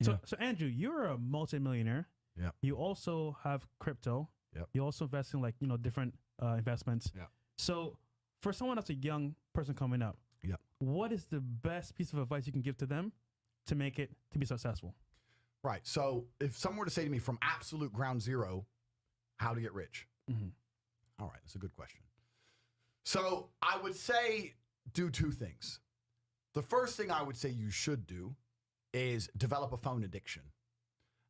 So Andrew, you're a multimillionaire. Yeah. You also have crypto. Yep. You also invest in different investments. Yeah. So for someone that's a young person coming up, Yep. what is the best piece of advice you can give to them to make it to be successful? Right. So if someone were to say to me from absolute ground zero, how to get rich? Mm-hmm. All right. That's a good question. So I would say do two things. The first thing I would say you should do is develop a phone addiction.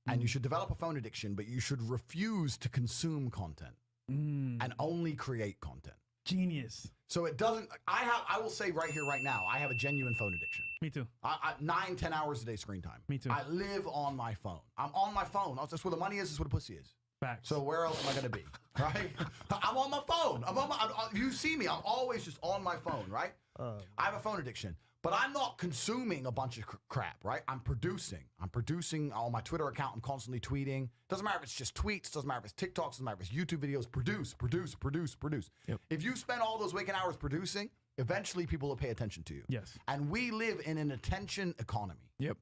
And you should develop a phone addiction, but you should refuse to consume content and only create content. Genius. So it doesn't, I will say right here, right now, I have a genuine phone addiction. Me too. 9-10 hours a day screen time. Me too. I live on my phone. I'm on my phone. That's where the money is. That's where the pussy is. Facts. So where else am I going to be? Right? I'm on my phone. You see me. I'm always just on my phone, right? I have a phone addiction. But I'm not consuming a bunch of crap, right? I'm producing. I'm producing on my Twitter account. I'm constantly tweeting. Doesn't matter if it's just tweets. Doesn't matter if it's TikToks. Doesn't matter if it's YouTube videos. Produce. Yep. If you spend all those waking hours producing, eventually people will pay attention to you. Yes. And we live in an attention economy. Yep.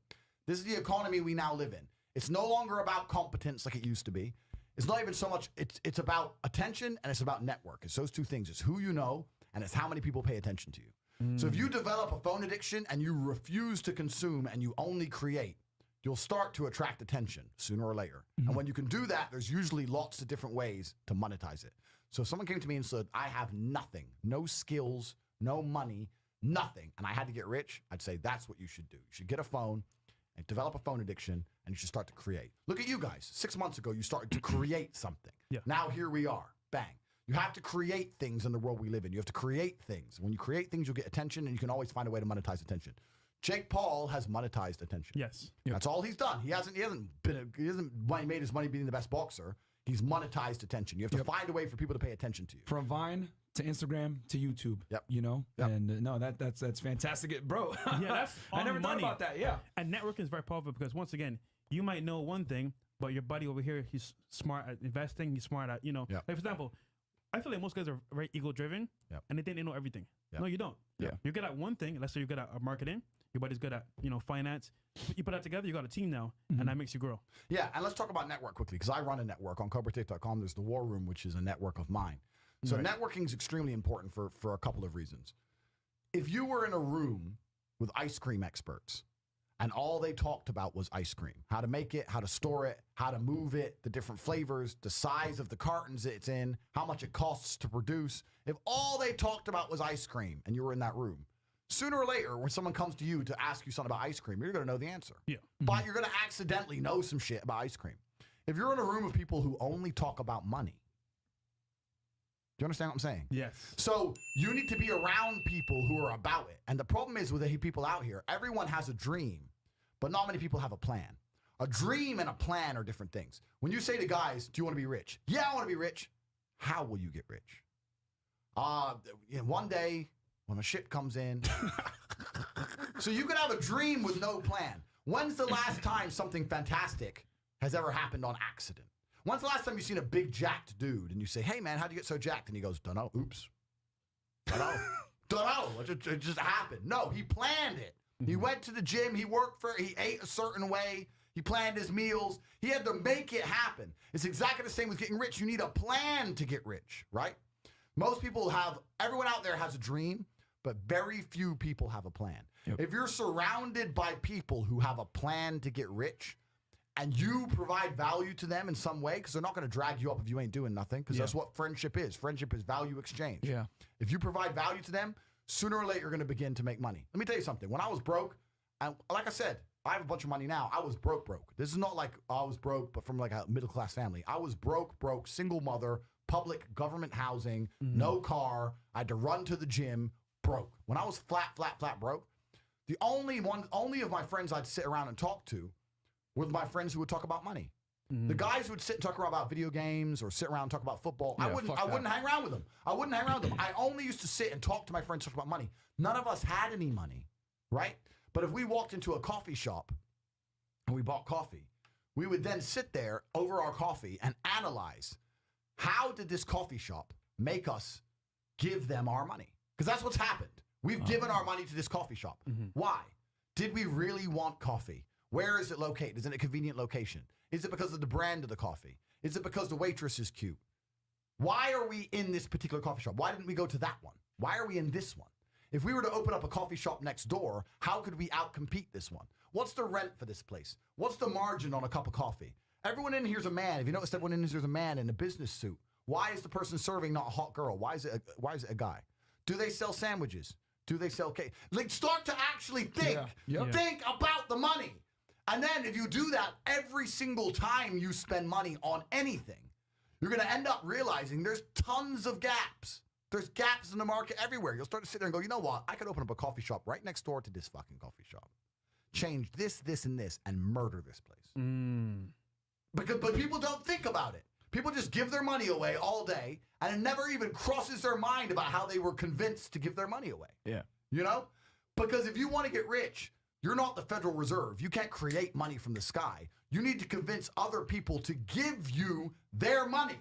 This is the economy we now live in. It's no longer about competence like it used to be. It's not even so much, it's about attention and it's about network. It's those two things. It's who you know and it's how many people pay attention to you. So if you develop a phone addiction and you refuse to consume and you only create, you'll start to attract attention sooner or later. And when you can do that, there's usually lots of different ways to monetize it. So if someone came to me and said, I have nothing, no skills, no money, nothing, and I had to get rich, I'd say that's what you should do. You should get a phone and develop a phone addiction and you should start to create. Look at you guys. 6 months ago, you started to create something. Yeah. Now here we are. Bang. You have to create things in the world we live in. You have to create things. When you create things, you'll get attention, and you can always find a way to monetize attention. Jake Paul has monetized attention. Yes. That's all he's done. He hasn't made his money being the best boxer. He's monetized attention. You have to find a way for people to pay attention to you. From Vine to Instagram to YouTube. Yep. You know? Yep. And no, that's fantastic. Bro. Yeah, that's I never money. thought about that. Yeah. And networking is very powerful because once again, you might know one thing, but your buddy over here, he's smart at investing. He's smart at, Yep. like for example, I feel like most guys are very ego-driven, Yep. and they think they know everything. Yep. No, you don't. Yeah. You're good at one thing. Let's say you're good at marketing. Your buddy's good at finance. You put that together, you got a team now, and that makes you grow. Yeah, and let's talk about network quickly because I run a network on CobraTake.com. There's the War Room, which is a network of mine. So networking is extremely important for a couple of reasons. If you were in a room with ice cream experts and all they talked about was ice cream, how to make it, how to store it, how to move it, the different flavors, the size of the cartons it's in, how much it costs to produce. If all they talked about was ice cream and you were in that room, sooner or later, when someone comes to you to ask you something about ice cream, you're going to know the answer. Yeah. But you're going to accidentally know some shit about ice cream. If you're in a room of people who only talk about money, do you understand what I'm saying? Yes. So you need to be around people who are about it. And the problem is with the people out here, everyone has a dream, but not many people have a plan. A dream and a plan are different things. When you say to guys, do you want to be rich? Yeah, I want to be rich. How will you get rich? One day when a ship comes in. So you could have a dream with no plan. When's the last time something fantastic has ever happened on accident? When's the last time you've seen a big jacked dude and you say, hey man, how'd you get so jacked? And he goes, dunno, oops. Dunno. It just happened. No, he planned it. He went to the gym, he ate a certain way, he planned his meals, he had to make it happen. It's exactly the same with getting rich. You need a plan to get rich, right? Everyone out there has a dream, but very few people have a plan. Yep. If you're surrounded by people who have a plan to get rich, and you provide value to them in some way, because they're not going to drag you up if you ain't doing nothing, because that's what friendship is. Friendship is value exchange. Yeah. If you provide value to them, sooner or later you're going to begin to make money. Let me tell you something. When I was broke, and like I said, I have a bunch of money now. I was broke. This is not like I was broke, but from like a middle-class family. I was broke, single mother, public government housing, no car. I had to run to the gym, broke. When I was flat broke, the only of my friends I'd sit around and talk to with my friends who would talk about money. The guys who would sit and talk about video games or sit around and talk about football, I wouldn't hang around with them. I only used to sit and talk to my friends, talk about money. None of us had any money, right? But if we walked into a coffee shop and we bought coffee, we would then sit there over our coffee and analyze, how did this coffee shop make us give them our money? Because that's what's happened. We've given our money to this coffee shop. Why? Did we really want coffee? Where is it located? Is it a convenient location? Is it because of the brand of the coffee? Is it because the waitress is cute? Why are we in this particular coffee shop? Why didn't we go to that one? Why are we in this one? If we were to open up a coffee shop next door, how could we outcompete this one? What's the rent for this place? What's the margin on a cup of coffee? Everyone in here's a man. If you noticed, everyone in here's a man in a business suit. Why is the person serving not a hot girl? Why is it a guy? Do they sell sandwiches? Do they sell cake? Like, start to actually think. Think about the money. And then if you do that every single time you spend money on anything, you're going to end up realizing there's tons of gaps. There's gaps in the market everywhere. You'll start to sit there and go, you know what? I could open up a coffee shop right next door to this fucking coffee shop. Change this, this, and this, and murder this place. But people don't think about it. People just give their money away all day, and it never even crosses their mind about how they were convinced to give their money away. Yeah. You know? Because if you want to get rich, you're not the Federal Reserve. You can't create money from the sky. You need to convince other people to give you their money.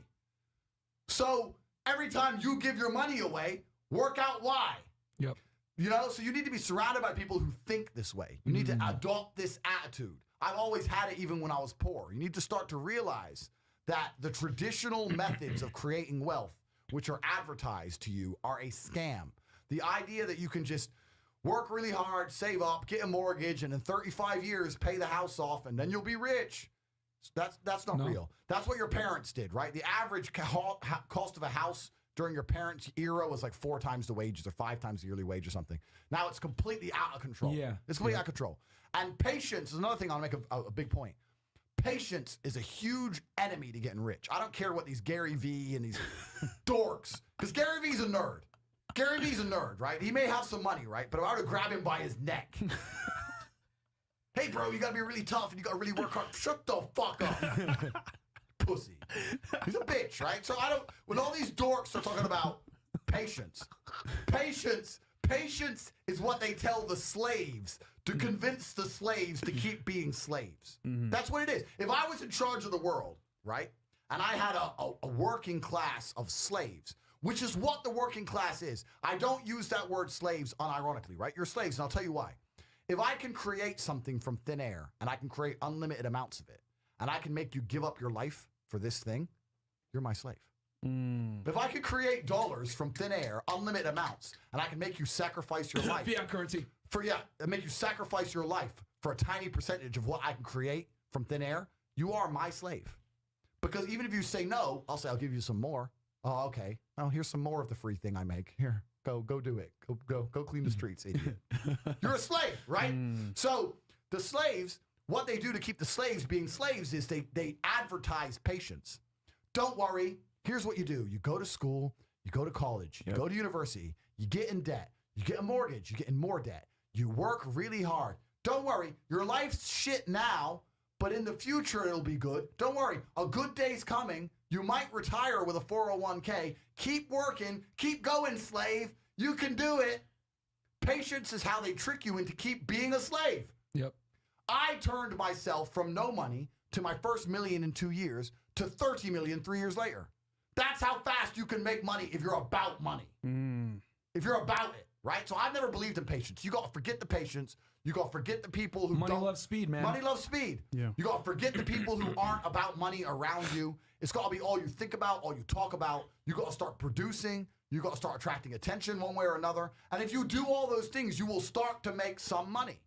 So every time you give your money away, work out why. Yep. You know, so you need to be surrounded by people who think this way. You need to adopt this attitude. I've always had it even when I was poor. You need to start to realize that the traditional methods of creating wealth, which are advertised to you, are a scam. The idea that you can just work really hard, save up, get a mortgage, and in 35 years pay the house off, and then you'll be rich. That's not real. That's what your parents did, right? The average cost of a house during your parents' era was like 4 times the wages or 5 times the yearly wage or something. Now it's completely out of control. Yeah. It's completely out of control. And patience is another thing I'll make a big point. Patience is a huge enemy to getting rich. I don't care what these Gary Vee and these dorks, because Gary Vee's a nerd. Gary Vee's a nerd, right? He may have some money, right? But if I were to grab him by his neck, hey, bro, you got to be really tough and you got to really work hard. Shut the fuck up. Pussy. He's a bitch, right? So when all these dorks are talking about patience is what they tell the slaves to convince the slaves to keep being slaves. That's what it is. If I was in charge of the world, right, and I had a working class of slaves, which is what the working class is. I don't use that word slaves unironically, right? You're slaves, and I'll tell you why. If I can create something from thin air, and I can create unlimited amounts of it, and I can make you give up your life for this thing, you're my slave. If I could create dollars from thin air, unlimited amounts, and I can make you sacrifice your life. Fiat currency. Make you sacrifice your life for a tiny percentage of what I can create from thin air, you are my slave. Because even if you say no, I'll say, I'll give you some more. Oh, okay. Oh, here's some more of the free thing I make. Here, go do it. Go clean the streets, idiot. You're a slave, right? So the slaves, what they do to keep the slaves being slaves is they advertise patience. Don't worry. Here's what you do. You go to school, you go to college, you go to university, you get in debt, you get a mortgage, you get in more debt. You work really hard. Don't worry. Your life's shit now, but in the future it'll be good. Don't worry. A good day's coming. You might retire with a 401k. Keep working. Keep going, slave. You can do it. Patience is how they trick you into keep being a slave. Yep. I turned myself from no money to my first million in 2 years to 30 million 3 years later. That's how fast you can make money if you're about money. If you're about it, right? So I've never believed in patience. You got to forget the patience. You got to forget the people who Money loves speed, man. Money loves speed. Yeah. You got to forget the people who aren't about money around you. It's got to be all you think about, all you talk about. You got to start producing. You got to start attracting attention one way or another. And if you do all those things, you will start to make some money.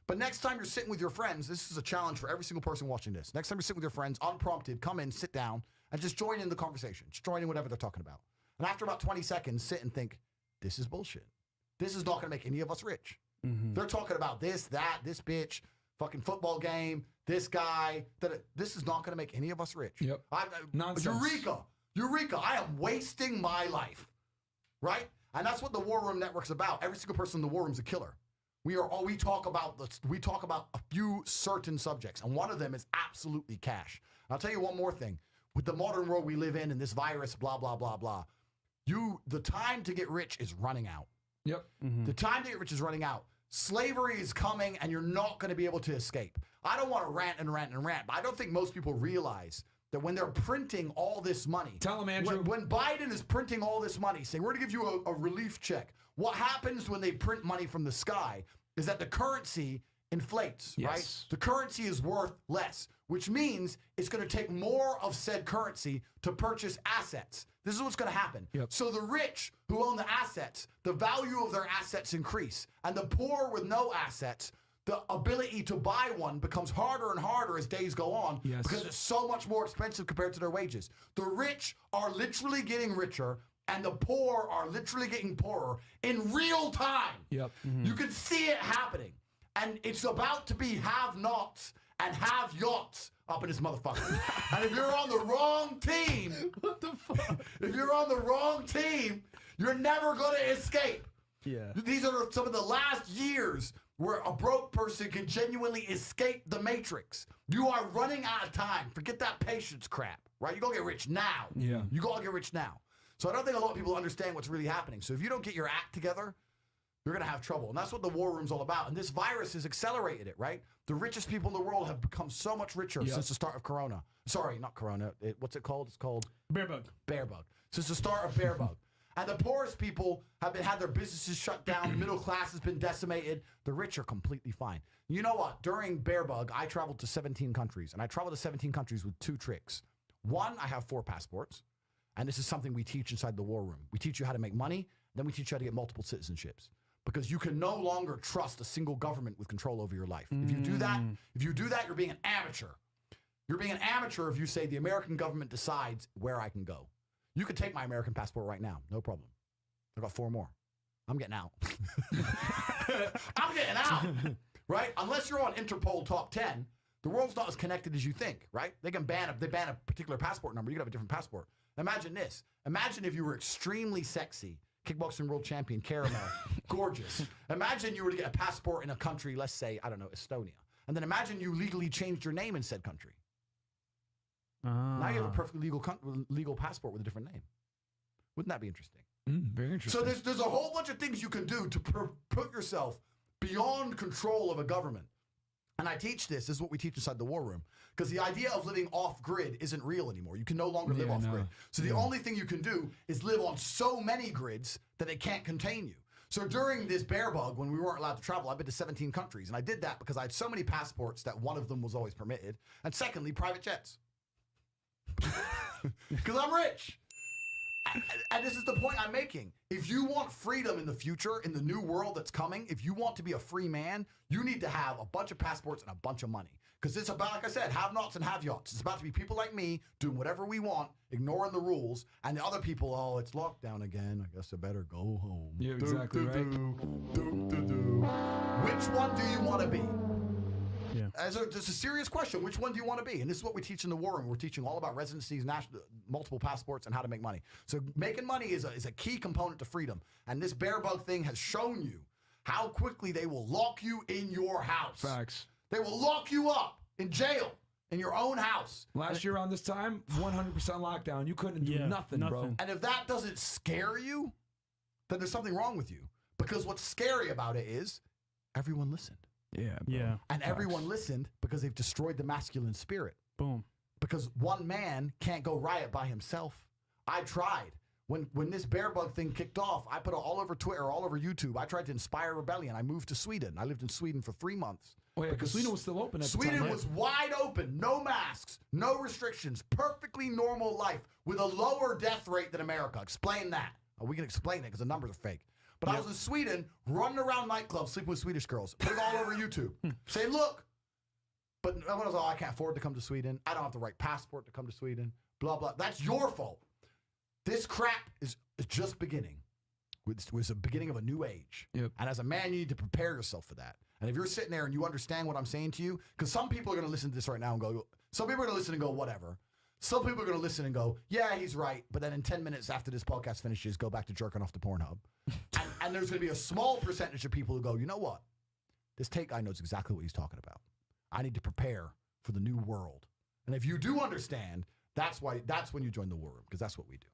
But next time you're sitting with your friends, this is a challenge for every single person watching this. Next time you're sitting with your friends, unprompted, come in, sit down, and just join in the conversation. Just join in whatever they're talking about. And after about 20 seconds, sit and think, this is bullshit. This is not going to make any of us rich. They're talking about this, that, this bitch, fucking football game, this guy. This is not going to make any of us rich. Yep. Nonsense. Eureka, I am wasting my life. Right? And that's what the War Room Network's about. Every single person in the War Room's a killer. We talk about a few certain subjects, and one of them is absolutely cash. And I'll tell you one more thing. With the modern world we live in and this virus, blah, blah, blah, blah, the time to get rich is running out. Yep. The time to get rich is running out. Slavery is coming, and you're not going to be able to escape. I don't want to rant, but I don't think most people realize that when they're printing all this money. Tell them, Andrew. When Biden is printing all this money, saying, we're going to give you a relief check. What happens when they print money from the sky is that the currency inflates, Yes. right? The currency is worth less, which means it's going to take more of said currency to purchase assets. This is what's going to happen. Yep. So the rich who own the assets, the value of their assets increase, and the poor with no assets, the ability to buy one becomes harder and harder as days go on Yes. because it's so much more expensive compared to their wages. The rich are literally getting richer, and the poor are literally getting poorer in real time. Yep. You can see it happening. And it's about to be have-nots and have-yachts up in this motherfucker. And if you're on the wrong team, What the fuck? if you're on the wrong team, you're never going to escape. Yeah. These are some of the last years where a broke person can genuinely escape the matrix. You are running out of time. Forget that patience crap, right? You're going to get rich now. Yeah. You got to get rich now. So I don't think a lot of people understand what's really happening. So if you don't get your act together, you're going to have trouble. And that's what the war room's all about. And this virus has accelerated it, right? The richest people in the world have become so much richer since the start of Corona. Sorry, not Corona. What's it called? It's called Bear bug. Bear bug. Since the start of Bear bug. And the poorest people have had their businesses shut down. The middle class has been decimated. The rich are completely fine. You know what? During Bear bug, I traveled to 17 countries. And I traveled to 17 countries with 2 tricks. One, I have 4 passports. And this is something we teach inside the war room. We teach you how to make money. Then we teach you how to get multiple citizenships. Because you can no longer trust a single government with control over your life. If you do that, you're being an amateur. You're being an amateur if you say the American government decides where I can go. You could take my American passport right now, no problem. I got 4 more. I'm getting out. I'm getting out, right? Unless you're on Interpol top 10, the world's not as connected as you think, right? They ban a particular passport number. You could have a different passport. Imagine this. Imagine if you were extremely sexy, kickboxing world champion, caramel, gorgeous. Imagine you were to get a passport in a country, let's say, I don't know, Estonia. And then imagine you legally changed your name in said country. Now you have a perfectly legal passport with a different name. Wouldn't that be interesting? Very interesting. So there's a whole bunch of things you can do to put yourself beyond control of a government. And I teach this is what we teach inside the war room. Because the idea of living off-grid isn't real anymore. You can no longer live off-grid. So the only thing you can do is live on so many grids that they can't contain you. So during this bear bug, when we weren't allowed to travel, I've been to 17 countries. And I did that because I had so many passports that one of them was always permitted. And secondly, private jets. Because I'm rich. And this is the point I'm making. If you want freedom in the future, in the new world that's coming, if you want to be a free man, you need to have a bunch of passports and a bunch of money. Because it's about, like I said, have-nots and have-yachts. It's about to be people like me doing whatever we want, ignoring the rules, and the other people, oh, it's lockdown again. I guess I better go home. Yeah, exactly, right? Which one do you want to be? Yeah. It's a serious question. Which one do you want to be? And this is what we teach in the war room. We're teaching all about residencies, multiple passports, and how to make money. So making money is a key component to freedom. And this bear bug thing has shown you how quickly they will lock you in your house. Facts. They will lock you up in jail in your own house. Last year around this time, 100% lockdown. You couldn't do nothing, bro. And if that doesn't scare you, then there's something wrong with you. Because what's scary about it is everyone listened. Yeah. Yeah. And everyone listened because they've destroyed the masculine spirit. Boom. Because one man can't go riot by himself. I tried. When this bear bug thing kicked off, I put it all over Twitter, all over YouTube. I tried to inspire rebellion. I moved to Sweden. I lived in Sweden for 3 months. Oh, yeah, because Sweden was still open at the time. Sweden Right? was wide open, no masks, no restrictions, perfectly normal life with a lower death rate than America. Explain that. Oh, we can explain it because the numbers are fake. But I was in Sweden, running around nightclubs, sleeping with Swedish girls, putting it all over YouTube, saying, look. But everyone was, oh, I can't afford to come to Sweden. I don't have the right passport to come to Sweden. Blah, blah. That's your fault. This crap is just beginning. It was the beginning of a new age. Yep. And as a man, you need to prepare yourself for that. And if you're sitting there and you understand what I'm saying to you, because some people are going to listen to this right now and go, some people are going to listen and go, whatever. Some people are going to listen and go, yeah, he's right. But then in 10 minutes after this podcast finishes, go back to jerking off to Pornhub. and there's going to be a small percentage of people who go, you know what? This Tate guy knows exactly what he's talking about. I need to prepare for the new world. And if you do understand, that's when you join the war room, because that's what we do.